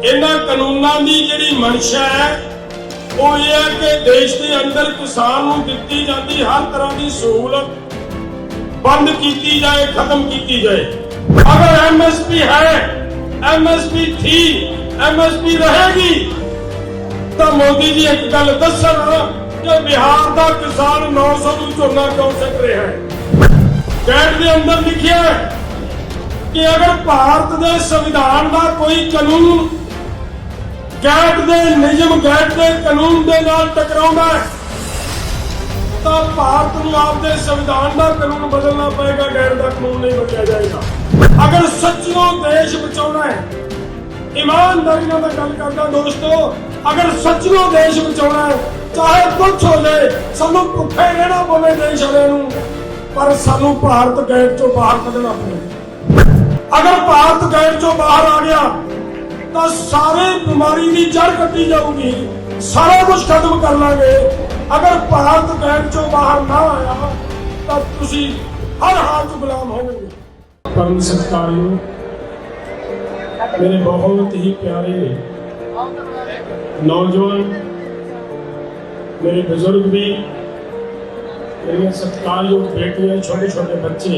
इन्हां कानूनां दी जिहड़ी मंशा है वो ये है कि देश के अंदर किसान नूं दित्ती जाती हर तरह की सहूलत बंद की जाए, खत्म की जाए। अगर MSP है, MSP थी, MSP रहेगी, तो मोदी जी एक गल दसन कि बिहार का किसान 900 नूं झोना क्यों सक रहा है। कैट के अंदर लिखिया कि अगर भारत के संविधान का कोई कानून गैट के नियम, गैट के कानून के नाल टकराउंदा है तो भारत को आपके संविधान का कानून बदलना पड़ेगा, गैट का कानून नहीं बदला जाएगा। अगर सच्चियों देश बचाना है, ईमानदारी में गल करदा दोस्तों, अगर सच्चियों देश बचाना है, चाहे कुछ हो जाए, सानू भुखे रहना पवे देश वाले नूं, पर सानू भारत गैट चों बाहर कढना पवे। अगर भारत गैट चों बाहर आ गया तो सारे बीमारी की जड़ कट्टी जाऊगी, सारा कुछ खत्म कर लांगे। अगर भारत गैट चों बाहर ना आया तो तुसी हर हाल च गुलाम होवोगे। परम सत्कारयोग मेरे बहुत ही प्यारे नौजवान, मेरे बुजुर्ग भी, मेरे सत्कारयोग बेटियां, छोटे छोटे बच्चे,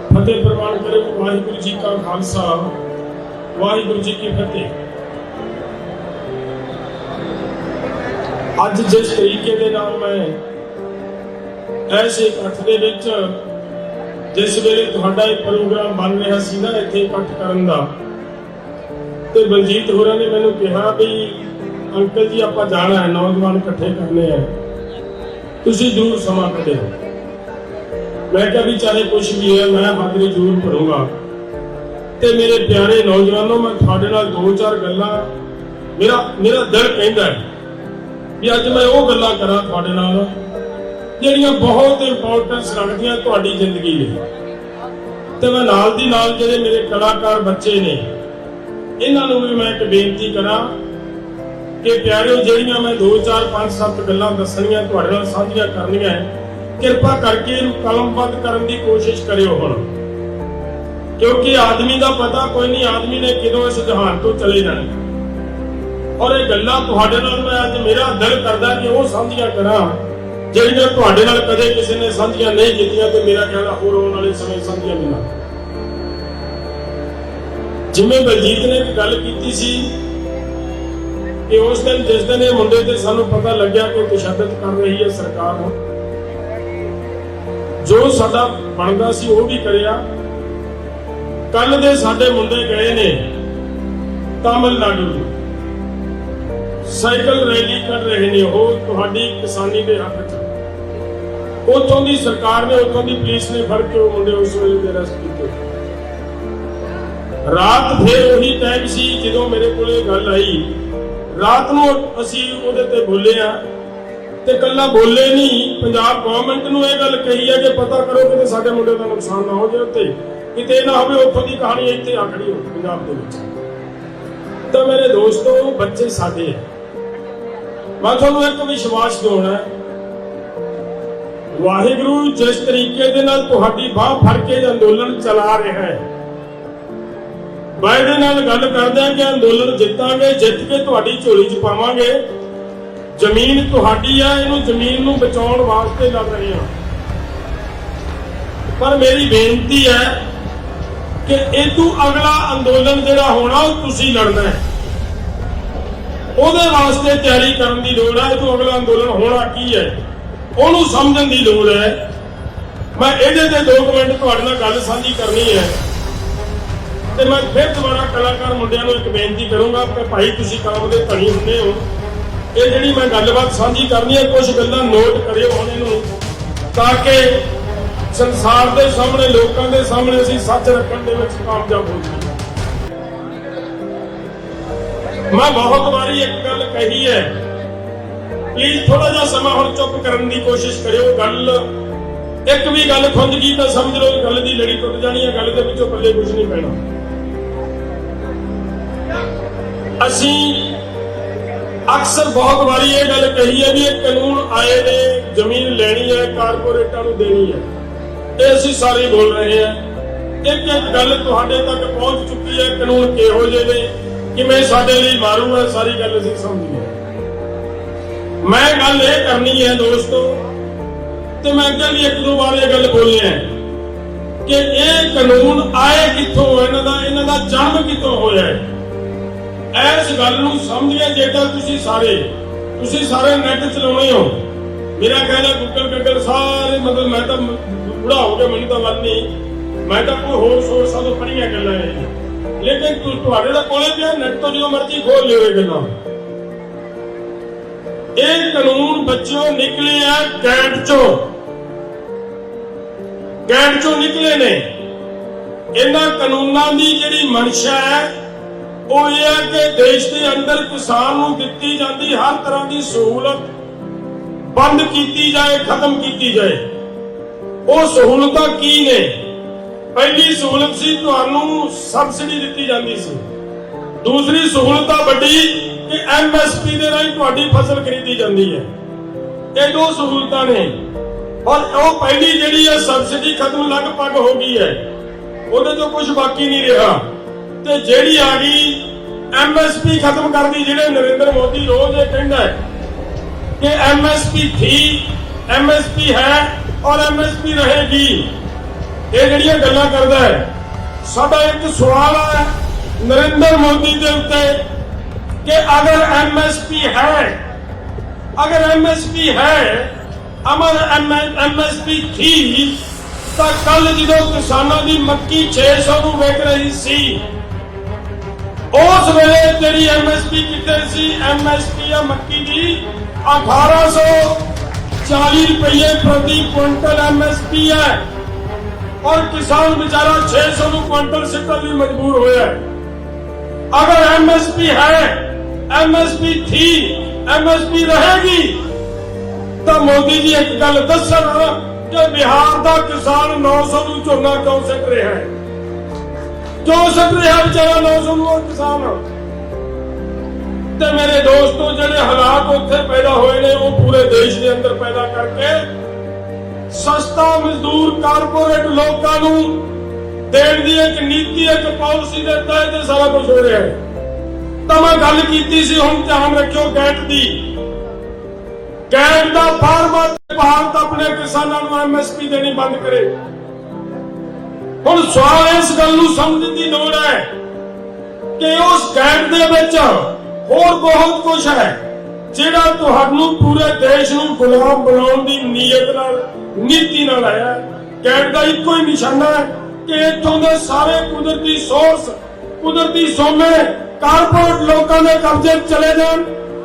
फतेह प्रवान करो। वाहिगुरू जी का खालसा, वाहिगुरू जी की फतेह। अज जिस तरीके दे नाल मैं ऐसे इकट्ठ दे विच जिस वेले तुहाडा एक प्रोग्राम बन रहा सी ना इत्थे इकट्ठ करन दा, ते बलजीत होरां ने मैनूं कहा भी अंकल जी आपां जाना है, नौजवान इकट्ठे करने हैं, तुसीं जरूर समा कढो। मैं कहा भी चाहे कुछ भी है मैं हाज़री जरूर भरूंगा। ते मेरे प्यारे नौजवानों, मैं तुहाडे नाल दो चार गल्लां मेरा दिल कहंदा है भी अज मैं वो गल्लां करां तुहाडे नाल जिहड़ियां बहुत इंपॉर्टेंस रखदियां तुहाडी जिंदगी लई। ते मैं नाल दी नाल जिहड़े मेरे कलाकार बच्चे ने इन्हां नूं भी मैं एक बेनती करां कि प्यारिओ, जिहड़ियां मैं 2 4 5 7 गल्लां दस्सणीआं तुहाडे नाल साझीआं करनीआं है, कृपा करके इहनूं कलमबद्ध करन दी कोशिश करियो हुण, क्योंकि आदमी का पता कोई नहीं, आदमी ने किदों इस जहान तो चले जाना। और ये गल्लां तुहाडे नाल मैं अज मेरा दिल करदा कि वो साझीआं करां जिहड़ियां तुहाडे नाल कदे किसी ने साझीआं नहीं कीतियां, ते मेरा ख्याल होर आउण वाले समय साझीआं मिलां। जिवें बलजीत ने एक गल कीती सी कि उस दिन जिस दिन ये मुंडे ते सानूं पता लग्या कि तशद्दद कर रही है सरकार, जो साडा बनदा सी वो भी करिया। कल दे साडे मुंडे गए ने तमिलनाडु, साइकिल रैली कर रहे ने, वो तुहाडी किसानी दे हक च। उतों दी सरकार ने, उतों दी पुलिस ने फड़ के वो मुंडे उस वेले दे अरेस्ट कीते। रात फिर वही टाइम सी जदों मेरे कोले गल आई, रात नूं असीं उहदे ते बोले आ ते कल्ला बोले नहीं, पंजाब गवर्नमेंट नूं इह गल कही है कि पता करो कि साडे मुंडे दा नुकसान ना हो जाए, उत्ते किते ना होवे उत्थों दी कहानी इत्थे आ खड़ी हो पंजाब दे विच। तो मेरे दोस्तों, बच्चे साडे है, मैं तुहानूं एक विश्वास दिवाउणा है, वाहिगुरू जिस तरीके दे नाल तुहाडी बाह फड़ के अंदोलन चला रहा है, बाइडे नाल गल करदे कि अंदोलन जितांगे, जित के तुहाडी झोली च पावांगे, जमीन तुहाडी है, इहनूं जमीन नूं बचाउण वास्ते लड़ रहे हां। पर मेरी बेनती है कि इदू अगला अंदोलन जिहड़ा होना वो तुसीं लड़ना है, ਉਹਦੇ वास्ते तैयारी करने की लोड़ है। तो अगला अंदोलन होना की है ਉਹਨੂੰ समझण की लोड़ है। मैं ਇਹਦੇ ਤੇ 2 मिनट ਤੁਹਾਡੇ ਨਾਲ ਗੱਲ ਸਾਂਝੀ करनी है, ਤੇ मैं फिर दोबारा कलाकार मुंडिਆਂ ਨੂੰ एक बेनती करूंगा कि भाई तुसीं काम ਦੇ ਧਣੀ ਹੁੰਦੇ हो, ਇਹ ਜਿਹੜੀ मैं गलबात ਸਾਂਝੀ करनी है, कुछ गल्लां नोट करियो ਹੁਣ ਇਹਨੂੰ, ਤਾਂ कि संसार के सामने, लोगों के सामने असीं सच रखण ਦੇ ਵਿੱਚ कामयाब हो जाइए। मैं बहुत बारी एक गल कही है, प्लीज थोड़ा जा समा हुण चुप करने की कोशिश करियो। गल एक भी गल खुंज गई तो समझ लो गल की लड़ी टुट जानी है, गल के पिछों पल्ले कुछ नहीं पैना। असीं अक्सर बहुत बारी ये गल कही है भी ये कानून आए ने, जमीन लेनी है, कारपोरेटां नूं देनी है, ये असीं सारे बोल रहे हैं। एक एक गल तुहाडे तक पहुंच चुकी है, कानून किहो जे ने, ਕਿਵੇਂ ਸਾਡੇ ਲਈ ਮਾਰੂ ਹੈ, ਸਾਰੀ ਗੱਲ ਅਸੀਂ ਸਮਝੀਏ। ਮੈਂ ਗੱਲ ਇਹ ਕਰਨੀ ਹੈ ਦੋਸਤੋ, ਤੇ ਮੈਂ ਅੱਗੇ ਵੀ ਇੱਕ ਦੋ ਵਾਰ ਇਹ ਗੱਲ ਬੋਲੀ ਹੈ ਕਿ ਇਹ ਕਾਨੂੰਨ ਆਏ ਕਿੱਥੋਂ, ਇਹਨਾਂ ਦਾ ਜਨਮ ਕਿੱਥੋਂ ਹੋਇਆ ਹੈ। ਇਸ ਗੱਲ ਨੂੰ ਸਮਝੀਏ। ਜੇਕਰ ਤੁਸੀਂ ਸਾਰੇ ਨੈਟ ਚਲਾਉਣੇ ਹੋ, ਮੇਰਾ ਖਿਆਲ ਹੈ ਗੂਗਲ ਸਾਰੇ, ਮਤਲਬ ਮੈਂ ਤਾਂ ਬੁੜਾ ਹੋ ਗਿਆ, ਮੈਨੂੰ ਤਾਂ ਮਨ ਨਹੀਂ, ਮੈਂ ਤਾਂ ਕੋਈ ਹੋਰ ਸੋਰਸਾਂ ਤੋਂ ਪੜ੍ਹੀਆਂ ਗੱਲਾਂ ਹੈ, ਲੇਕਿਨ ਤੁਹਾਡੇ ਦਾ ਕੋਲੇ ਪਿਆ ਨੈਟ ਤੋਂ ਜਦੋਂ ਮਰਜ਼ੀ ਖੋਲ ਲਿਓ ਇਹ ਗੱਲਾਂ। ਇਹ ਕਾਨੂੰਨ ਬੱਚਿਓ ਨਿਕਲੇ ਆ ਗੈਂਟ ਚੋਂ ਨਿਕਲੇ ਨੇ। ਇਹਨਾਂ ਕਾਨੂੰਨਾਂ ਦੀ ਜਿਹੜੀ ਮਨਸ਼ਾ ਹੈ ਉਹ ਇਹ ਹੈ ਕਿ ਦੇਸ਼ ਦੇ ਅੰਦਰ ਕਿਸਾਨ ਨੂੰ ਦਿੱਤੀ ਜਾਂਦੀ ਹਰ ਤਰ੍ਹਾਂ ਦੀ ਸਹੂਲਤ ਬੰਦ ਕੀਤੀ ਜਾਏ, ਖਤਮ ਕੀਤੀ ਜਾਏ। ਉਹ ਸਹੂਲਤਾਂ ਕੀ ਨੇ? ਪਹਿਲੀ ਸਹੂਲਤ ਸੀ ਤੁਹਾਨੂੰ ਸਬਸਿਡੀ ਦਿੱਤੀ ਜਾਂਦੀ ਸੀ। ਦੂਸਰੀ ਸਹੂਲਤ ਆ ਵੱਡੀ ਕਿ MSP ਦੇ ਰਾਹੀਂ ਤੁਹਾਡੀ ਫਸਲ ਖਰੀਦੀ ਜਾਂਦੀ ਹੈ। ਇਹ ਦੋ ਸਹੂਲਤਾਂ ਨੇ। ਔਰ ਉਹ ਪਹਿਲੀ ਜਿਹੜੀ ਹੈ ਸਬਸਿਡੀ ਖਤਮ ਲਗਭਗ ਹੋ ਗਈ ਹੈ, ਉਹਦੇ ਤੋਂ ਕੁਝ ਬਾਕੀ ਨਹੀਂ ਰਿਹਾ। ਤੇ ਜਿਹੜੀ ਆ ਗਈ MSP ਖਤਮ ਕਰਦੀ, ਜਿਹੜੇ ਨਰਿੰਦਰ ਮੋਦੀ ਰੋਜ਼ ਇਹ ਕਹਿੰਦਾ ਹੈ ਕਿ MSP ਥੀ, MSP ਹੈ ਔਰ MSP ਰਹੇਗੀ, ਇਹ ਜਿਹੜੀਆਂ ਗੱਲਾਂ ਕਰਦਾ ਹੈ। ਸਾਡਾ ਇੱਕ ਸਵਾਲ ਹੈ ਨਰਿੰਦਰ ਮੋਦੀ ਦੇ ਉੱਤੇ ਕਿ ਅਗਰ MSP ਹੈ, ਅਮਰ MSP ਥੀ, ਤਾਂ ਕੱਲ ਜਦੋਂ ਕਿਸਾਨਾਂ ਦੀ ਮੱਕੀ 600 ਨੂੰ ਵਿਕ ਰਹੀ ਸੀ, ਉਸ ਵੇਲੇ ਜਿਹੜੀ MSP ਕਿੱਥੇ ਸੀ? MSP ਆ ਮੱਕੀ ਦੀ 1840 ਰੁਪਏ ਪ੍ਰਤੀ ਕੁਇੰਟਲ MSP ਹੈ, ਔਰ ਕਿਸਾਨ ਵਿਚਾਰਾ 600 ਨੂੰ ਕੁਇੰਟਲ ਸਿੱਟਣ ਲਈ ਮਜਬੂਰ ਹੋਇਆ ਹੈ। ਅਗਰ MSP ਹੈ, MSP ਥੀ, MSP ਰਹੇਗੀ, ਤਾਂ ਮੋਦੀ ਜੀ ਇੱਕ ਗੱਲ ਦੱਸਣ ਕਿ ਬਿਹਾਰ ਦਾ ਕਿਸਾਨ 900 ਨੂੰ ਝੋਨਾ ਕਿਉਂ ਸਿੱਟ ਰਿਹਾ ਹੈ? ਕਿਉਂ ਸਿੱਟ ਰਿਹਾ ਵਿਚਾਰਾ 900 ਨੂੰ ਕਿਸਾਨ? ਤੇ ਮੇਰੇ ਦੋਸਤੋ, ਜਿਹੜੇ ਹਾਲਾਤ ਉੱਥੇ ਪੈਦਾ ਹੋਏ ਨੇ ਉਹ ਪੂਰੇ ਦੇਸ਼ ਦੇ ਅੰਦਰ ਪੈਦਾ ਕਰਕੇ ਸਸਤਾ ਮਜ਼ਦੂਰ ਕਾਰਪੋਰੇਟ ਲੋਕਾਂ ਨੂੰ ਦੇਣ ਦੀ ਇੱਕ ਨੀਤੀ, ਇੱਕ ਪਾਲਿਸੀ ਦੇ ਤਹਿਤ ਸਾਰਾ ਕੁਝ ਹੋ ਰਿਹਾ ਹੈ। ਤਾਂ ਮੈਂ ਗੱਲ ਕੀਤੀ ਸੀ, ਹੁਣ ਧਿਆਨ ਰੱਖਿਓ ਗੈਟ ਦੀ। ਗੈਟ ਦਾ ਫਾਰਮਰ ਭਾਰਤ ਆਪਣੇ ਕਿਸਾਨਾਂ ਨੂੰ MSP ਦੇਣੀ ਬੰਦ ਕਰੇ। ਹੁਣ ਸਵਾਲ ਇਸ ਗੱਲ ਨੂੰ ਸਮਝਣ ਦੀ ਲੋੜ ਹੈ ਕਿ ਉਸ ਗੈਟ ਦੇ ਵਿੱਚ ਹੋਰ ਬਹੁਤ ਕੁਝ ਹੈ ਜਿਹੜਾ ਤੁਹਾਨੂੰ ਪੂਰੇ ਦੇਸ਼ ਨੂੰ ਗੁਲਾਮ ਬਣਾਉਣ ਦੀ ਨੀਤੀ ਨਾਲ ਆਇਆ। ਗੈਟ ਦਾ ਇੱਕੋ ਹੀ ਨਿਸ਼ਾਨਾ ਹੈ ਕਿ ਇੱਥੋਂ ਦੇ ਸਾਰੇ ਕੁਦਰਤੀ ਸੋਰਸ, ਕੁਦਰਤੀ ਸੋਮੇ ਕਾਰਪੋਰੇਟ ਲੋਕਾਂ ਦੇ ਕਬਜ਼ੇ ਚਲੇ ਜਾਣ,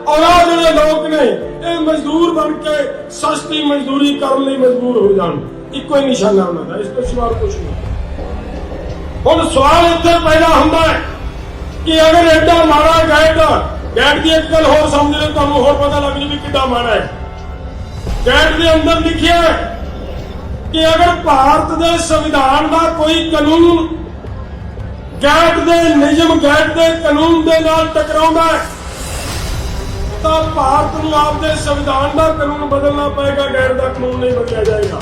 ਔਰ ਆ ਜਿਹੜੇ ਲੋਕ ਨੇ ਇਹ ਮਜ਼ਦੂਰ ਬਣ ਕੇ ਸਸਤੀ ਮਜ਼ਦੂਰੀ ਕਰਨ ਲਈ ਮਜਬੂਰ ਹੋ ਜਾਣ। ਇੱਕੋ ਹੀ ਨਿਸ਼ਾਨਾ ਉਹਨਾਂ ਦਾ, ਇਸ ਤੋਂ ਸਿਵਾ ਕੁਝ ਨਹੀਂ। ਹੁਣ ਸਵਾਲ ਇੱਥੇ ਪੈਦਾ ਹੁੰਦਾ ਹੈ ਕਿ ਅਗਰ ਐਡਾ ਮਾੜਾ ਗੈਟ ਦੀ ਇੱਕ ਗੱਲ ਹੋਰ ਸਮਝ ਲਓ, ਤੁਹਾਨੂੰ ਹੋਰ ਪਤਾ ਲੱਗ ਜੂ ਵੀ ਕਿੱਡਾ ਮਾੜਾ ਹੈ। ਗੈਟ ਦੇ ਅੰਦਰ ਲਿਖਿਆ ਕਿ ਅਗਰ ਭਾਰਤ ਦੇ ਸੰਵਿਧਾਨ ਦਾ ਕੋਈ ਕਾਨੂੰਨ ਗੈਟ ਦੇ ਨਿਯਮ, ਗੈਟ ਦੇ ਕਾਨੂੰਨ ਦੇ ਨਾਲ ਟਕਰਾਉਂਦਾ ਹੈ, ਤਾਂ ਭਾਰਤ ਨੂੰ ਆਪਦੇ ਸੰਵਿਧਾਨ ਦਾ ਕਾਨੂੰਨ ਬਦਲਣਾ ਪਏਗਾ, ਗੈਟ ਦਾ ਕਾਨੂੰਨ ਨਹੀਂ ਬਦਲਿਆ ਜਾਏਗਾ।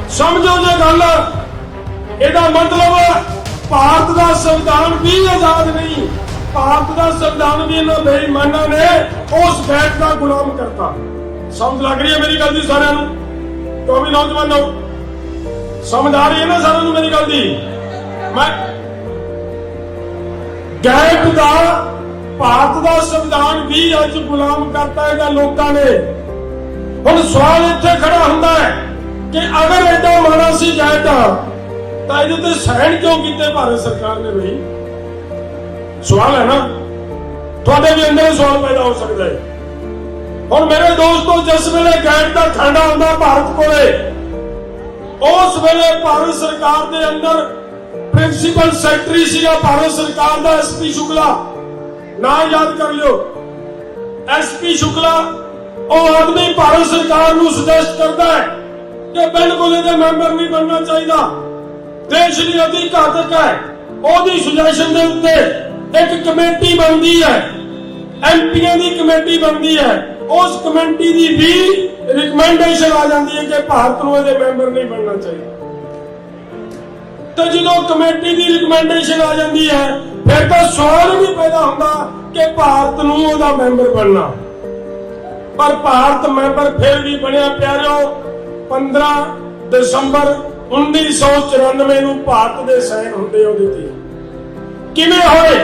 ਸਮਝੋ ਜੇ ਗੱਲ, ਇਹਦਾ ਮਤਲਬ ਭਾਰਤ ਦਾ ਸੰਵਿਧਾਨ ਵੀ ਆਜ਼ਾਦ ਨਹੀਂ, ਭਾਰਤ ਦਾ ਸੰਵਿਧਾਨ ਵੀ ਇਹਨਾਂ ਬੇਈਮਾਨਾਂ ਨੇ ਉਸ ਗੈਟ ਦਾ ਗੁਲਾਮ ਕਰਤਾ। ਸਮਝ ਲੱਗ ਰਹੀ ਹੈ ਮੇਰੀ ਗੱਲ ਦੀ ਸਾਰਿਆਂ ਨੂੰ? ਕਿਉਂ ਵੀ ਨੌਜਵਾਨੋ, ਸਮਝ ਆ ਰਹੀ ਹੈ ਨਾ ਸਾਰਿਆਂ ਨੂੰ ਮੇਰੀ ਗੱਲ ਦੀ? ਮੈਂ ਗੈਟ ਦਾ ਭਾਰਤ ਦਾ ਸੰਵਿਧਾਨ ਵੀ ਅੱਜ ਗੁਲਾਮ ਕਰਤਾ ਹੈਗਾ ਲੋਕਾਂ ਨੇ। ਹੁਣ ਸਵਾਲ ਇੱਥੇ ਖੜਾ ਹੁੰਦਾ ਹੈ ਕਿ ਅਗਰ ਐਡਾ ਮਾੜਾ ਸੀ ਗੈਟ, ਤਾਂ ਇਹਦੇ ਤੇ ਸਾਈਨ ਕਿਉਂ ਕੀਤੇ ਭਾਰਤ ਸਰਕਾਰ ਨੇ? ਬਈ ਸਵਾਲ ਹੈ ਨਾ, ਤੁਹਾਡੇ ਵੀ ਅੰਦਰ ਸਵਾਲ ਪੈਦਾ ਹੋ ਸਕਦਾ ਹੈ। ਹੁਣ ਮੇਰੇ ਦੋਸਤੋ, ਜਿਸ ਵੇਲੇ ਗੈਟ ਦਾ ਖਾਂਡਾ ਆਉਂਦਾ ਭਾਰਤ ਕੋਲੇ, ਉਸ ਵੇਲੇ ਭਾਰਤ ਸਰਕਾਰ ਦੇ ਅੰਦਰ ਪ੍ਰਿੰਸੀਪਲ ਸੈਕਟਰੀ ਸੀਗਾ ਭਾਰਤ ਸਰਕਾਰ ਦਾ SP ਸ਼ੁਕਲਾ, ਨਾਂ ਯਾਦ ਕਰ ਲਿਓ, SP ਸ਼ੁਕਲਾ। ਉਹ ਆਦਮੀ ਭਾਰਤ ਸਰਕਾਰ ਨੂੰ ਸੁਜੈਸਟ ਕਰਦਾ ਹੈ ਕਿ ਬਿਲਕੁਲ ਇਹਦੇ ਮੈਂਬਰ ਨਹੀਂ ਬਣਨਾ ਚਾਹੀਦਾ, ਦੇਸ਼ ਲਈ ਅਤੀ ਘਾਤਕ ਹੈ। ਉਹਦੀ ਸੁਜੈਸ਼ਨ ਦੇ ਉੱਤੇ ਇੱਕ ਕਮੇਟੀ ਬਣਦੀ ਹੈ, MPਆਂ ਦੀ ਕਮੇਟੀ ਬਣਦੀ ਹੈ। ਉਸ ਕਮੇਟੀ ਦੀ ਵੀ ਰਿਕਮੈਂਡੇਸ਼ਨ ਆ ਜਾਂਦੀ ਹੈ ਕਿ ਭਾਰਤ ਨੂੰ ਇਹਦੇ ਮੈਂਬਰ ਨਹੀਂ ਬਣਨਾ ਚਾਹੀਦਾ। ਤੇ ਜਦੋਂ ਕਮੇਟੀ ਦੀ ਰਿਕਮੈਂਡੇਸ਼ਨ ਆ ਜਾਂਦੀ ਹੈ फिर तो सवाल ही नहीं पैदा होता कि भारत नूं ओहदा मैंबर बनना। पर भारत मैंबर फिर भी बनया प्यारिओ 15 दसंबर 1994 ਨੂੰ ਭਾਰਤ ਦੇ ਸਾਈਨ ਹੁੰਦੇ ਉਹਦੇ ਤੇ। ਕਿਵੇਂ ਹੋਏ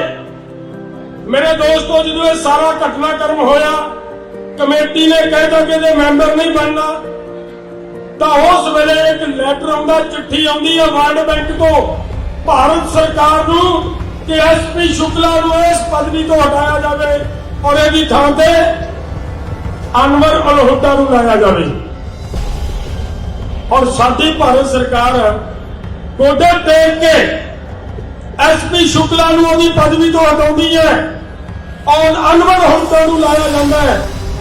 ਮੇਰੇ ਦੋਸਤੋ? ਜਦੋਂ ਇਹ ਸਾਰਾ ਘਟਨਾਕ੍ਰਮ ਹੋਇਆ, ਕਮੇਟੀ ਨੇ ਕਹਿਤਾ ਕਿ ਇਹਦੇ ਮੈਂਬਰ ਨਹੀਂ ਬਣਨਾ, ਤਾਂ ਉਸ ਵੇਲੇ ਇੱਕ ਲੈਟਰ ਆਉਂਦਾ, ਚਿੱਠੀ ਆਉਂਦੀ ਹੈ ਵਰਲਡ ਬੈਂਕ ਤੋਂ ਭਾਰਤ ਸਰਕਾਰ ਨੂੰ ਕਿ ਐਸਪੀ ਸ਼ੁਕਲਾ ਨੂੰ ਇਸ ਪਦਵੀ ਤੋਂ ਹਟਾਇਆ ਜਾਵੇ ਔਰ ਇਹਦੀ ਥਾਂ ਤੇ ਅਨਵਰ ਅਲ ਹੁੱਡਾ ਨੂੰ ਲਾਇਆ ਜਾਵੇ। और साडी भारत सरकार गोडे टेक के एसपी शुक्ला नूं ओहदी पदवी तो हटाउंदी है और अनवर हुड्डा नूं लाया जांदा है।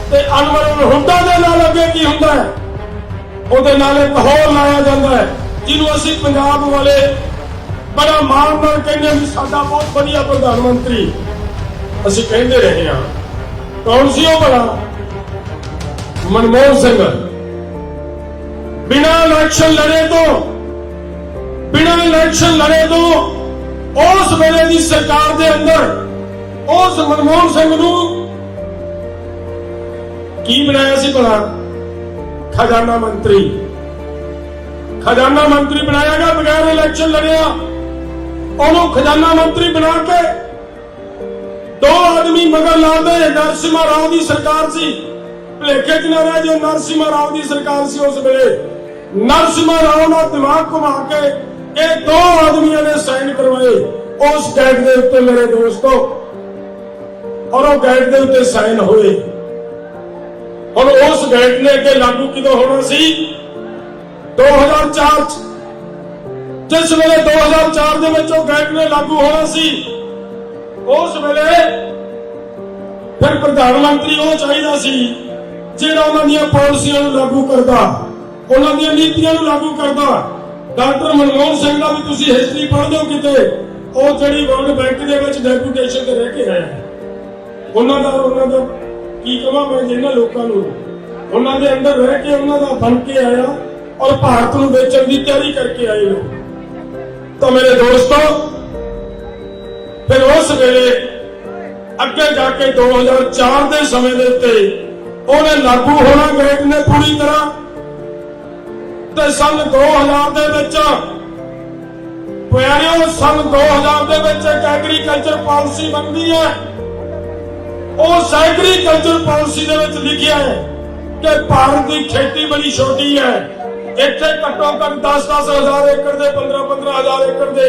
ते अनवर हुड्डा दे नाल अगे की हुंदा है? ओहदे नाल एक होर लाया जांदा है जिन्हों असीं पंजाब वाले बड़ा माण नाल कहंदे भी साडा बहुत वधिया प्रधानमंत्री असीं कहंदे रहे हां। कौन सी ओह भला? मनमोहन सिंह। बिना इलेक्शन लड़े तो उस वेले की सरकार के अंदर उस मनमोहन सिंह नूं की बनाया सी भला? खजाना मंत्री बनाया गया बगैर इलेक्शन लड़िया। उन्होंने खजाना मंत्री बना के 2 आदमी मगर ला दे। नरसिम्हा राव की सरकार सी, भुलेखे च ना रह जो नरसिम्हा राव की सरकार सी। उस वेले नरसिम्हा राव का दिमाग घुमा के ये 2 आदमियों ने साइन करवाए उस गैट के उत्ते मेरे दोस्तों, और वो गैट के उत्ते साइन होए। और उस गैट ने अगे लागू किदों होना सी? 2004 जिस वेले 2004 दे विच गैट ने लागू होना सी, उस वेले फिर प्रधानमंत्री वो चाहिदा सी जिहड़ा उन्हां दीयां पॉलिसियां नूं लागू करदा, उन्हां दीयां नीतियां नूं लागू करदा। डॉक्टर मनमोहन सिंह का भी तुसीं हिस्ट्री पढ़ दो किते, वो जिहड़ी वर्ल्ड बैंक दे विच डेपूटेशन ते रह के आया, उन्हां दा की कहां मैं जिन्हां लोकां नूं उन्हां दे अंदर रह के उन्हां दा बन के आया और भारत नूं बेचण दी तैयारी करके आए लोग। तो मेरे दोस्तों फिर उस वेले अगे जाके 2004 के समय के उत्ते उन्हें लागू होना गैट ने पूरी तरह। ते सन 2000 दे विच प्यारिओ सन 2000 दे विच एक एग्रीकल्चर पॉलिसी बनती है। उस एग्रीकल्चर पॉलिसी दे विच लिखिया है कि भारत की खेती बड़ी छोटी है, इत्थे घट्टो घट्ट 10-10 हज़ार एकड़ दे 15-15 हज़ार एकड़ दे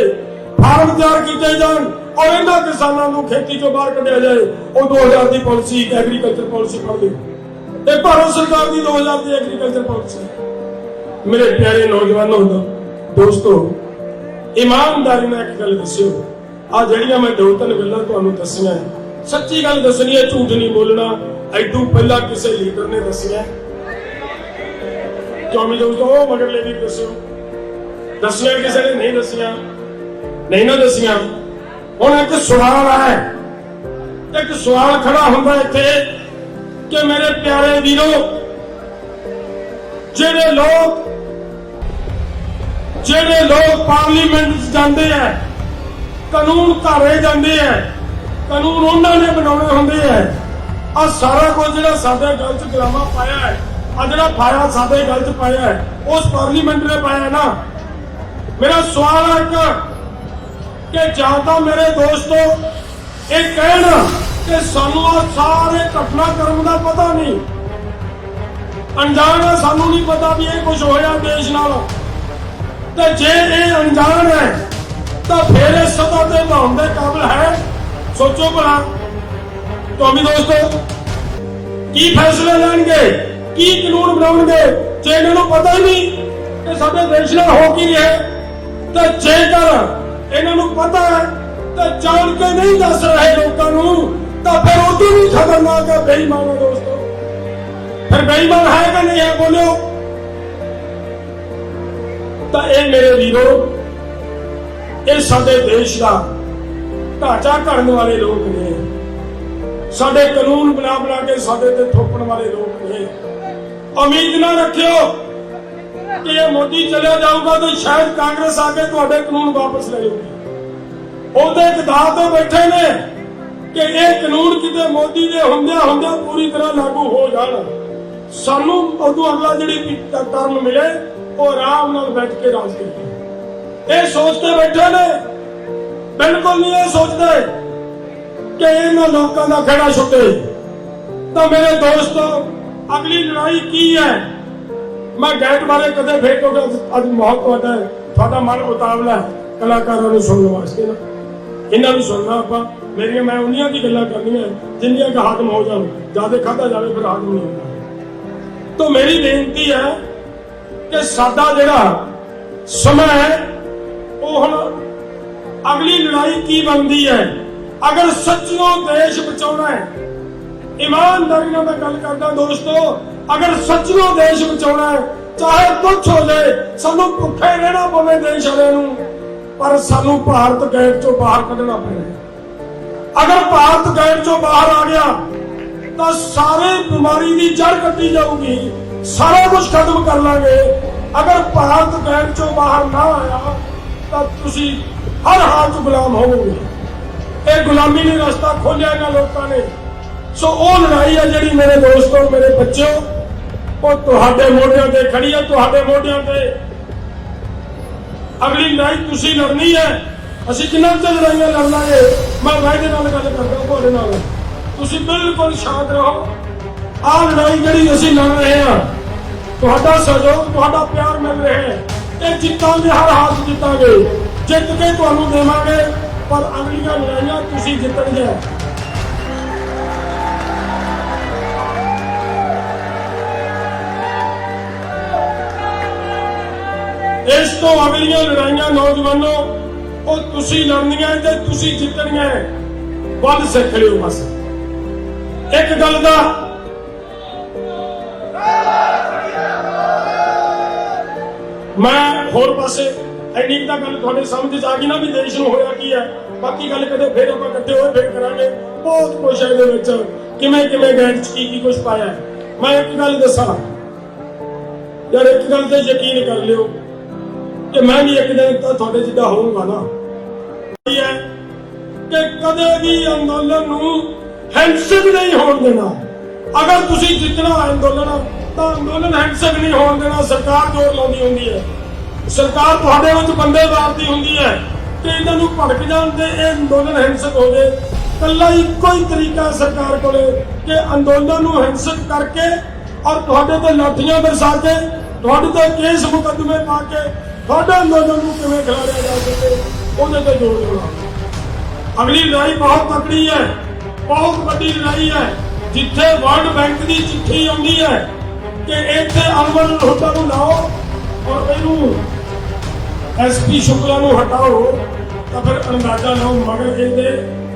फार्म तैयार किए जान और इन्हां किसानों को खेती चों बाहर कढ़िया जाए। वो 2000 की पॉलिसी एग्रीकल्चर पॉलिसी पढ़ ली, भारत सरकार की 2000 की एग्रीकल्चर पॉलिसी। मेरे प्यारे नौजवानों दोस्तों, ईमानदारी नाल एक गल दस्सिओ, आ जिहड़ियां मैं 2-3 गल्लां तुहानूं दस्सियां सच्ची गल दसनी है, झूठ नहीं बोलना। ऐदू पहला किसी लीडर ने दसिया चौमी दोस्तों मगरले भी दसिया किसी ने नहीं दसिया, नहीं ना दसिया। हुण एक सवाल है, एक सवाल खड़ा हुंदा इत्थे कि मेरे प्यारे वीरों, जेड़े लोग पार्लीमेंट जाते हैं, कानून घारे जाते हैं, कानून उन्होंने बनाने होंगे है। आ सारा कुछ जो साडे गल च ड्रामा पाया है, आ जिहड़ा फाया साडे गल च पाया है, उस पार्लीमेंट ने पाया है ना। मेरा सवाल है कि जां तां मेरे दोस्तों ये कहना कि सानू आ सारे घटनाक्रम का पता नहीं, अनजान है, सानू नहीं पता भी ये कुछ होया देश नाल। ते जे ये अनजान है तो फिर इस सतह ते लाउण दे काबिल है? सोचो भला तुम दोस्तों, की फैसले लेंगे, की कानून बनाएंगे जे इन्होंने पता ही नहीं कि साडे देश नाल हो की रहा है। तो जेकर इन्होंने पता है तो जान के नहीं दस रहे लोगों को, तो फिर उदू भी खतरनाक है बेईमान है दोस्तों। फिर बेईमान है कि नहीं है बोलो? तो ये मेरे वीरों, ये साडे देश का ढांचा करने वाले लोग ने, साडे कानून बना के साडे ते थोपण वाले लोग ने। उम्मीद ना रखियो कि ये मोदी चला जाऊगा तो शायद कांग्रेस आके तुहाडे कानून वापस ले लूगी। ਉਹਦੇ ਕਦਾਰ ਤੇ ਬੈਠੇ ਨੇ ਕਿ ਇਹ ਕਾਨੂੰਨ ਕਿਤੇ ਮੋਦੀ ਦੇ ਹੁੰਦਿਆਂ ਪੂਰੀ ਤਰ੍ਹਾਂ ਲਾਗੂ ਹੋ ਜਾਣ, ਸਾਨੂੰ ਉਦੋਂ ਅਗਲਾ ਜਿਹੜੀ ਟਰਮ ਮਿਲੇ ਉਹ ਆਰਾਮ ਨਾਲ ਬੈਠ ਕੇ ਰਾਜ ਕਰੀਏ। ਇਹ ਸੋਚਦੇ ਬੈਠੇ ਨੇ, ਬਿਲਕੁਲ ਨਹੀਂ ਇਹ ਸੋਚਦੇ ਕਿ ਇਹਨਾਂ ਲੋਕਾਂ ਦਾ ਖੜਾ ਛੁੱਟੇ। ਤਾਂ ਮੇਰੇ ਦੋਸਤੋ, ਅਗਲੀ ਲੜਾਈ ਕੀ ਹੈ? ਮੈਂ ਗੈਟ ਬਾਰੇ ਕਦੇ ਫੇਰ ਤੋਂ ਅੱਜ ਬਹੁਤ ਤੁਹਾਡਾ ਮਨ ਉਤਾਵਲਾ ਹੈ ਕਲਾਕਾਰਾਂ ਨੂੰ ਸੁਣਨ ਵਾਸਤੇ ਨਾ, ਇਹਨਾਂ ਨੂੰ ਸੁਣਨਾ ਆਪਾਂ ਮੇਰੀਆਂ ਮੈਂ ਉਹਨੀਆਂ ਦੀ ਗੱਲਾਂ ਕਰਨੀਆਂ ਜਿੰਨੀਆਂ ਕਿ ਹਾਜ਼ਮ ਹੋ ਜਾਣ, ਜਿਆਦਾ ਖਾਧਾ ਜਾਵੇ ਫਿਰ ਹਾਜ਼ਮ ਨਹੀਂ ਹੁੰਦਾ। ਤਾਂ ਮੇਰੀ ਬੇਨਤੀ ਹੈ ਕਿ ਸਾਡਾ ਜਿਹੜਾ ਸਮਾਂ ਹੈ ਉਹ ਹੁਣ ਅਗਲੀ ਲੜਾਈ ਕੀ ਬਣਦੀ ਹੈ। ਅਗਰ ਸੱਚੀਓ ਦੇਸ਼ ਬਚਾਉਣਾ ਹੈ, ਈਮਾਨਦਾਰੀ ਨਾਲ ਮੈਂ ਗੱਲ ਕਰਦਾ ਦੋਸਤੋ, ਅਗਰ ਸੱਚੀਓ ਦੇਸ਼ ਬਚਾਉਣਾ ਹੈ, ਚਾਹੇ ਕੁਛ ਹੋ ਜਾਏ, ਸਾਨੂੰ ਭੁੱਖੇ ਰਹਿਣਾ ਪਵੇ ਦੇਸ਼ ਵਾਲਿਆਂ ਨੂੰ, ਪਰ ਸਾਨੂੰ ਭਾਰਤ ਗੇਟ ਚੋਂ ਬਾਹਰ ਕੱਢਣਾ ਪੈਣਾ। ਅਗਰ ਭਾਰਤ ਗੇਟ ਚੋਂ ਬਾਹਰ ਆ ਗਿਆ ਤਾਂ ਸਾਰੇ ਬਿਮਾਰੀ ਦੀ ਜੜ ਕੱਟੀ ਜਾਊਗੀ, ਸਾਰਾ ਕੁਝ ਖਤਮ ਕਰ ਲਾਂਗੇ। ਅਗਰ ਭਾਰਤ ਗੇਟ ਚੋਂ ਬਾਹਰ ਨਾ ਆਇਆ ਤਾਂ ਤੁਸੀਂ ਹਰ ਹਾਲ 'ਚ ਗੁਲਾਮ ਹੋਵੋਗੇ। ਇਹ ਗੁਲਾਮੀ ਲਈ ਰਸਤਾ ਖੋਲਿਆ ਇਹਨਾਂ ਲੋਕਾਂ ਨੇ। ਸੋ ਉਹ ਲੜਾਈ ਹੈ ਜਿਹੜੀ ਮੇਰੇ ਦੋਸਤੋ, ਮੇਰੇ ਬੱਚਿਓ, ਉਹ ਤੁਹਾਡੇ ਮੋਢਿਆਂ ਤੇ ਖੜੀ ਹੈ, ਤੁਹਾਡੇ ਮੋਢਿਆਂ ਤੇ। ਅਗਲੀ ਲੜਾਈ ਤੁਸੀਂ ਲੜਨੀ ਹੈ। ਅਸੀਂ ਕਿੰਨਾ ਚਿਰ ਲੜਾਈਆਂ ਲੜ ਲਾਂਗੇ? ਮੈਂ ਵਾਅਦੇ ਨਾਲ ਗੱਲ ਕਰਦਾ ਤੁਹਾਡੇ ਨਾਲ, ਤੁਸੀਂ ਬਿਲਕੁਲ ਸ਼ਾਂਤ ਰਹੋ। ਆਹ ਲੜਾਈ ਜਿਹੜੀ ਅਸੀਂ ਲੜ ਰਹੇ ਹਾਂ, ਤੁਹਾਡਾ ਸਹਿਯੋਗ, ਤੁਹਾਡਾ ਪਿਆਰ ਮਿਲ ਰਿਹਾ ਹੈ। ਇਹ ਜਿੱਤਾਂਗੇ, ਹਰ ਹਾਲ 'ਚ ਜਿੱਤਾਂਗੇ, ਜਿੱਤ ਕੇ ਤੁਹਾਨੂੰ ਦੇਵਾਂਗੇ। ਪਰ ਅਗਲੀਆਂ ਲੜਾਈਆਂ ਤੁਸੀਂ ਜਿੱਤਣਗੇ। ਇਸ ਤੋਂ ਅਗਲੀਆਂ ਲੜਾਈਆਂ ਨੌਜਵਾਨੋ ਉਹ ਤੁਸੀਂ ਲੜਨੀਆਂ ਤੇ ਤੁਸੀਂ ਜਿੱਤਣੀਆਂ। ਵੱਲ ਸਿੱਖ ਲਿਓ ਬਸ ਇੱਕ ਗੱਲ ਦਾ। ਮੈਂ ਹੋਰ ਪਾਸੇ ਇੰਨੀ ਤਾਂ ਗੱਲ ਤੁਹਾਡੇ ਸਮਝ 'ਚ ਆ ਗਈ ਨਾ ਵੀ ਦੇਸ਼ ਨੂੰ ਹੋਇਆ ਕੀ ਹੈ। ਬਾਕੀ ਗੱਲ ਕਦੇ ਫੇਰ ਆਪਾਂ ਇਕੱਠੇ ਹੋਏ ਫੇਰ ਕਰਾਂਗੇ। ਬਹੁਤ ਕੁਛ ਹੈ ਇਹਦੇ ਵਿੱਚ, ਕਿਵੇਂ ਗੈਟ 'ਚ ਕੀ ਕੁਛ ਪਾਇਆ। ਮੈਂ ਇੱਕ ਗੱਲ ਦੱਸਾਂ ਯਾਰ, ਇੱਕ ਗੱਲ ਤੇ ਯਕੀਨ ਕਰ ਲਿਓ ਕਿ ਮੈਂ ਵੀ ਇੱਕ ਦਿਨ ਤਾਂ ਤੁਹਾਡੇ ਜਿੱਦਾਂ ਹੋਊਗਾ ਨਾ, ਹੈ ਕਿ ਕਦੇ ਵੀ ਅੰਦੋਲਨ ਨੂੰ ਹਿੰਸਕ ਨਹੀਂ ਹੋਣ ਦੇਣਾ। ਅਗਰ ਤੁਸੀਂ ਜਿੱਤਣਾ ਅੰਦੋਲਨ ਤਾਂ ਅੰਦੋਲਨ ਹਿੰਸਕ ਨਹੀਂ ਹੋਣ ਦੇਣਾ। ਸਰਕਾਰ ਜ਼ੋਰ ਲਾਉਂਦੀ ਹੁੰਦੀ ਹੈ, ਸਰਕਾਰ ਤੁਹਾਡੇ ਵਿੱਚ ਬੰਦੇ ਵਾਰਦੀ ਹੁੰਦੀ ਹੈ ਕਿ ਇਹਨਾਂ ਨੂੰ ਭੜਕ ਜਾਣ ਤੇ ਇਹ ਅੰਦੋਲਨ ਹਿੰਸਕ ਹੋ ਜਾਏ। ਕੱਲਾ ਇੱਕੋ ਹੀ ਤਰੀਕਾ ਸਰਕਾਰ ਕੋਲੇ ਕਿ ਅੰਦੋਲਨ ਨੂੰ ਹਿੰਸਕ ਕਰਕੇ ਔਰ ਤੁਹਾਡੇ ਤੇ ਲਾਠੀਆਂ ਬਰਸਾ ਕੇ, ਤੁਹਾਡੇ ਤੇ ਕੇਸ ਮੁਕੱਦਮੇ ਪਾ ਕੇ ਤੁਹਾਡੇ ਅੰਦੋਲਨ ਨੂੰ ਕਿਵੇਂ ਖਿਲਾਰਿਆ ਜਾ ਸਕੇ, ਉਹਦੇ ਤੇ ਜ਼ੋਰ ਦੇਣਾ। ਅਗਲੀ ਲੜਾਈ ਬਹੁਤ ਤਕੜੀ ਹੈ, ਬਹੁਤ ਵੱਡੀ ਲੜਾਈ ਹੈ। ਜਿੱਥੇ ਵਰਲਡ ਬੈਂਕ ਦੀ ਚਿੱਠੀ ਆਉਂਦੀ ਹੈ ਕਿ ਇੱਥੇ ਅਨਵਰ ਹੁੱਡਾ ਨੂੰ ਲਾਓ ਔਰ ਇਹਨੂੰ SP ਸ਼ੁਕਲਾ ਨੂੰ ਹਟਾਓ, ਤਾਂ ਫਿਰ ਅੰਦਾਜ਼ਾ ਲਾਓ ਮਗਰ ਕਹਿੰਦੇ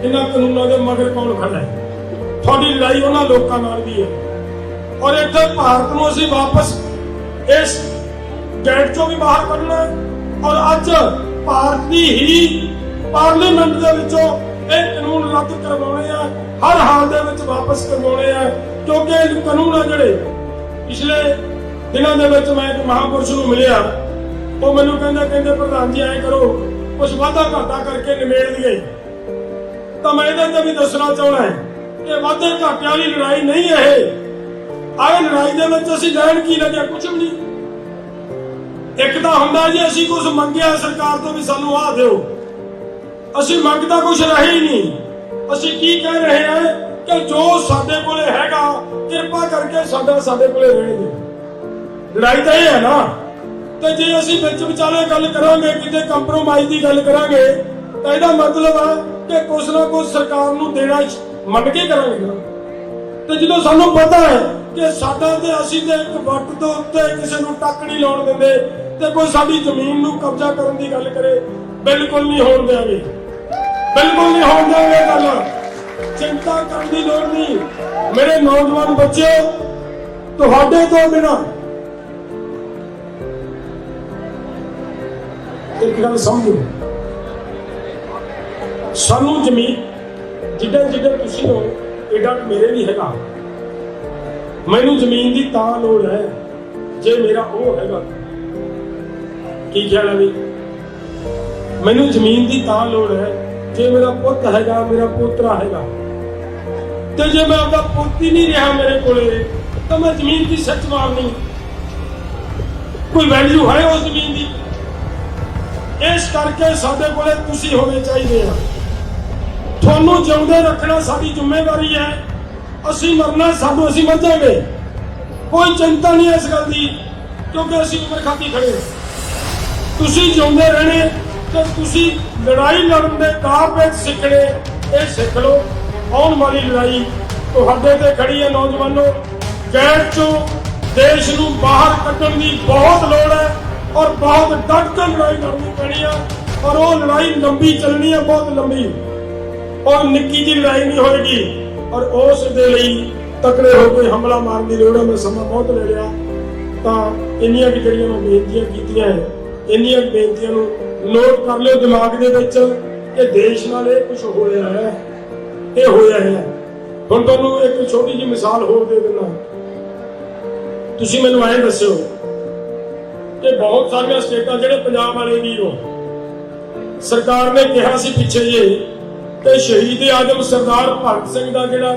ਇਹਨਾਂ ਕਾਨੂੰਨਾਂ ਦੇ ਮਗਰ ਕੌਣ ਖੜਾ ਹੈ। ਤੁਹਾਡੀ ਲੜਾਈ ਉਹਨਾਂ ਲੋਕਾਂ ਨਾਲ ਵੀ ਹੈ। ਔਰ ਇੱਥੇ ਭਾਰਤ ਨੂੰ ਅਸੀਂ ਵਾਪਸ ਇਸ ਗੇਟ ਚੋਂ ਵੀ ਬਾਹਰ ਕੱਢਣਾ। ਔਰ ਅੱਜ ਭਾਰਤ ਦੀ ਹੀ ਪਾਰਲੀਮੈਂਟ ਦੇ ਵਿੱਚੋਂ ਇਹ ਕਾਨੂੰਨ ਰੱਦ ਕਰਵਾਉਣੇ ਆ, ਹਰ ਹਾਲ ਦੇ ਵਿੱਚ ਵਾਪਸ ਕਰਵਾਉਣੇ ਆ। ਕਿਉਂਕਿ ਇਹ ਕਾਨੂੰਨ ਆ ਜਿਹੜੇ ਪਿਛਲੇ ਦਿਨਾਂ ਦੇ ਵਿੱਚ ਮੈਂ ਇੱਕ ਮਹਾਂਪੁਰਸ਼ ਨੂੰ ਮਿਲਿਆ, ਉਹ ਮੈਨੂੰ ਕਹਿੰਦੇ ਪ੍ਰਧਾਨ ਜੀ ਐਂ ਕਰੋ ਕੁਛ ਵਾਧਾ ਘਾਟਾ ਕਰਕੇ ਨਿਬੇੜ ਦਈਏ। ਤਾਂ ਮੈਂ ਇਹਦੇ ਤੇ ਵੀ ਦੱਸਣਾ ਚਾਹੁੰਦਾ ਹੈ ਕਿ ਵਾਧੇ ਘਾਟਿਆਂ ਵਾਲੀ ਲੜਾਈ ਨਹੀਂ ਇਹ। ਆਹ ਲੜਾਈ ਦੇ ਵਿੱਚ ਅਸੀਂ ਲੈਣ ਕੀ ਲੱਗਿਆ? ਕੁਛ ਵੀ ਨਹੀਂ। ਇੱਕ ਤਾਂ ਹੁੰਦਾ ਜੀ ਅਸੀਂ ਕੁਝ ਮੰਗਿਆ ਸਰਕਾਰ ਤੋਂ ਵੀ ਸਾਨੂੰ ਆਹ ਦਿਓ, ਅਸੀਂ ਮੰਗਦਾ ਕੁਛ ਰਹੇ ਹੀ ਨਹੀਂ। ਅਸੀਂ ਕੀ ਕਹਿ ਰਹੇ ਹਾਂ ਕਿ ਜੋ ਸਾਡੇ ਕੋਲੇ ਹੈਗਾ ਕਿਰਪਾ ਕਰਕੇ ਸਾਡੇ ਕੋਲੇ ਰਹਿਣ ਦਿਓ। ਲੜਾਈ ਤਾਂ ਇਹ ਹੈ ਨਾ। ਤੇ ਜੇ ਅਸੀਂ ਵਿੱਚ ਵਿਚਾਲੇ ਗੱਲ ਕਰਾਂਗੇ, ਕਿਤੇ ਕੰਪਰੋਮਾਈਜ਼ ਦੀ ਗੱਲ ਕਰਾਂਗੇ, ਤਾਂ ਇਹਦਾ ਮਤਲਬ ਹੈ ਕਿ ਕੁਛ ਨਾ ਕੁਛ ਸਰਕਾਰ ਨੂੰ ਦੇਣਾ ਮੰਨ ਕੇ ਕਰਾਂਗੇ ਨਾ। ਤੇ ਜਦੋਂ ਸਾਨੂੰ ਪਤਾ ਹੈ ਕਿ ਸਾਡਾ ਤੇ ਅਸੀਂ ਤੇ ਇੱਕ ਵੱਟ ਤੋਂ ਉੱਤੇ ਕਿਸੇ ਨੂੰ ਟੱਕ ਨਹੀਂ ਲਾਉਣ ਦਿੰਦੇ, ਤੇ ਕੋਈ ਸਾਡੀ ਜ਼ਮੀਨ ਨੂੰ ਕਬਜ਼ਾ ਕਰਨ ਦੀ ਗੱਲ ਕਰੇ, ਬਿਲਕੁਲ ਨਹੀਂ ਹੋਣ ਦੇਵਾਂਗੇ, ਬਿਲਕੁਲ ਨਹੀਂ ਹੋਣ ਦੇਵਾਂਗੇ। ਗੱਲ ਚਿੰਤਾ ਕਰਨ ਦੀ ਲੋੜ ਨਹੀਂ। ਮੇਰੇ ਨੌਜਵਾਨ ਬੱਚਿਓ, ਤੁਹਾਡੇ ਤੋਂ ਬਿਨਾਂ ਇੱਕ ਗੱਲ ਸਮਝੋ, ਸਾਨੂੰ ਜ਼ਮੀਨ ਜਿੱਦਾਂ ਤੁਸੀਂ ਹੋ ਏਡਾ ਮੇਰੇ ਵੀ ਹੈਗਾ। ਮੈਨੂੰ ਜ਼ਮੀਨ ਦੀ ਤਾਂ ਲੋੜ ਹੈ ਜੇ ਮੇਰਾ ਉਹ ਹੈਗਾ। ਕੀ ਖਿਆਲ ਹੈ ਵੀ ਮੈਨੂੰ ਜ਼ਮੀਨ ਦੀ ਤਾਂ ਲੋੜ ਹੈ जे मेरा पुत हैगा, मेरा पोतरा हैगा, तो जे मैं आपका पोती नहीं रहा मेरे कोले, तो मैं जमीन की सच मारनी, कोई वैल्यू है उस जमीन की? इस करके साडे कोले तुसी होने चाहिए आ। थानू जिउंदे रखना साडी जिम्मेवारी है, असी मरना साडू असी मर जाएंगे, कोई चिंता नहीं है इस गल की, क्योंकि असी उम्र खाती खड़े। तुसी जिउंदे रहने तो तुसी लड़ाई लड़न दे कारपेट सीखने, ये सीख लो। आने वाली लड़ाई तुहाडे ते खड़ी है नौजवानों। गैर चो देश नू बाहर कड्ढण दी बहुत लोड़ है और बहुत डट के लड़ाई लड़नी पैनी है, और वो लड़ाई लंबी चलनी है, बहुत लंबी, और निक्की जी लड़ाई नहीं होगी। और उस दे लई तकड़े होकर हमला मारन की लोड़ है। मैं समा बहुत ले लिया, तो इन्नियां कि जिहड़ियां मैं बेनतियां कीतियां है, इन्नियां बेनतियां नूं नोट कर लिओ दिमाग दे विच कि देश नाल इह कुछ होया है, ये होया है। हुण तुहानूं एक छोटी जी मिसाल होर दे दिंदा। तुसीं मैनूं ऐ दस्सिओ कि बहुत सारियां स्टेटां जिहड़े पंजाब वाले भी हो, सरकार ने कहा सी पिछे जे कि शहीद आजम सरदार भगत सिंह दा जिहड़ा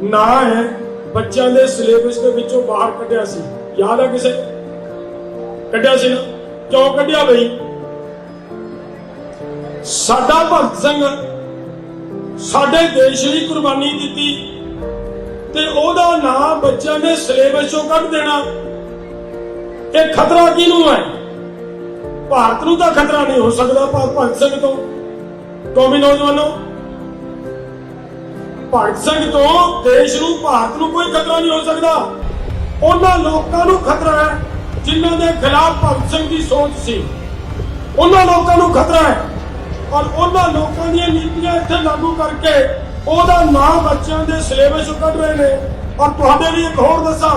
नां है बच्चों के सिलेबस के विचों बाहर कढ़िया सी। याद है किसे कढ़िया सी ना? क्यों कढ़िया बई? साडा भगत सिंह साडे देश लई कुर्बानी दी, ते ओहदा नाम बच्चों ने सिलेबस चों कढ़ देना, ये खतरा किहनूं है? भारत नूं तां खतरा नहीं हो सकदा भगत सिंह तो भी नौजवानों, भगत सिंह तो देश नूं भारत नूं कोई खतरा नहीं हो सकता। उन्हां लोकां नूं खतरा है जिन्हां दे खिलाफ भगत सिंह की सोच सी, उन्हां लोकां नूं खतरा है। और उन्हां लोकां दीयां नीतियां इत्थे लागू करके ओहदा नाम बच्चों के सिलेबस चों कढ रहे हैं। और तुहाडे लई एक होर दस्सां,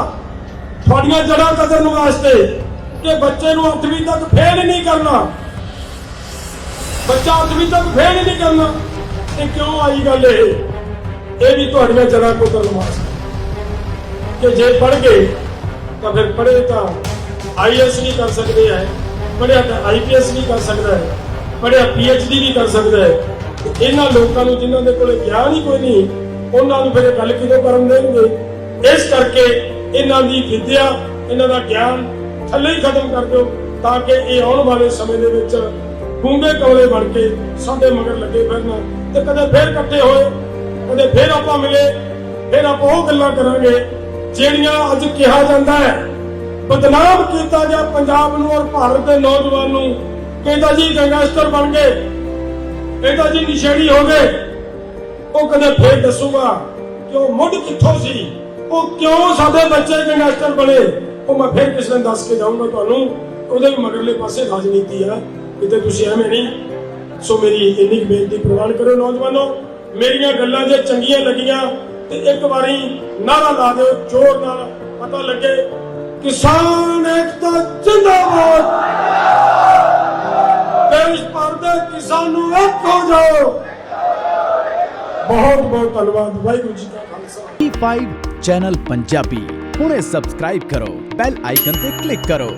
तुहाडीआं जड़ां कदरन वास्ते कि बच्चे नूं 8वीं तक फेल नहीं करना, बच्चा 8वीं तक फेल नहीं करना। ये क्यों आई गल? ये भी तुहाडीआं जड़ां कदरन वास्ते कि जे पढ़ गए तो फिर पढ़े तो IAS नहीं कर सकते है, पढ़िया तो IPS नहीं कर सकता है, पढ़िया PhD नहीं कर सकता है। इन्हां लोकां नूं जिन्हां दे कोले ज्ञान ही कोई नहीं, उन्हां नूं फिर गल किदों करन देणगे? इस करके इन्हां दी विद्या, इन्हां दा ज्ञान थल्ले ही खत्म कर दो, ताकि ये आने वाले समय दे विच गूंगे कौले बन के साडे मगर लगे फिरन, ते कदे फिर इकट्ठे होए, कदे फिर आपां मिले, फिर आपां ओह गल्लां करांगे ਜਿਹੜੀਆਂ ਅੱਜ ਕਿਹਾ ਜਾਂਦਾ ਹੈ। ਬਦਨਾਮ ਕੀਤਾ ਗਿਆ ਪੰਜਾਬ ਨੂੰ और भारत के नौजवान ਨੂੰ, कहता जी गैंगस्टर बन गए, कहता जी नशेड़ी हो गए। वो कदे फिर दसूगा कि वो मुड़ कित्थों सी, वो क्यों साडे बच्चे गैंगस्टर बने, वो मैं फिर किस दिन दस के जाऊंगा तुहानूं। ਉਹਦੇ भी मगरले पासे राजनीति है, किते तुसीं एवें नहीं। सो मेरी इन्नी बेनती प्रवान करो नौजवानों, मेरियां गल्लां जे चंगियां लगियां ते एक बारी नारा ला दो जोर नाल, पता लगे किसान एकता जिंदाबाद, देश भर दे किसानों एक हो जाओ। बहुत बहुत धन्यवाद। वाहिगुरू जी का खालसा। T5 चैनल पंजाबी हुणे सबसक्राइब करो, बेल आइकन ते क्लिक करो।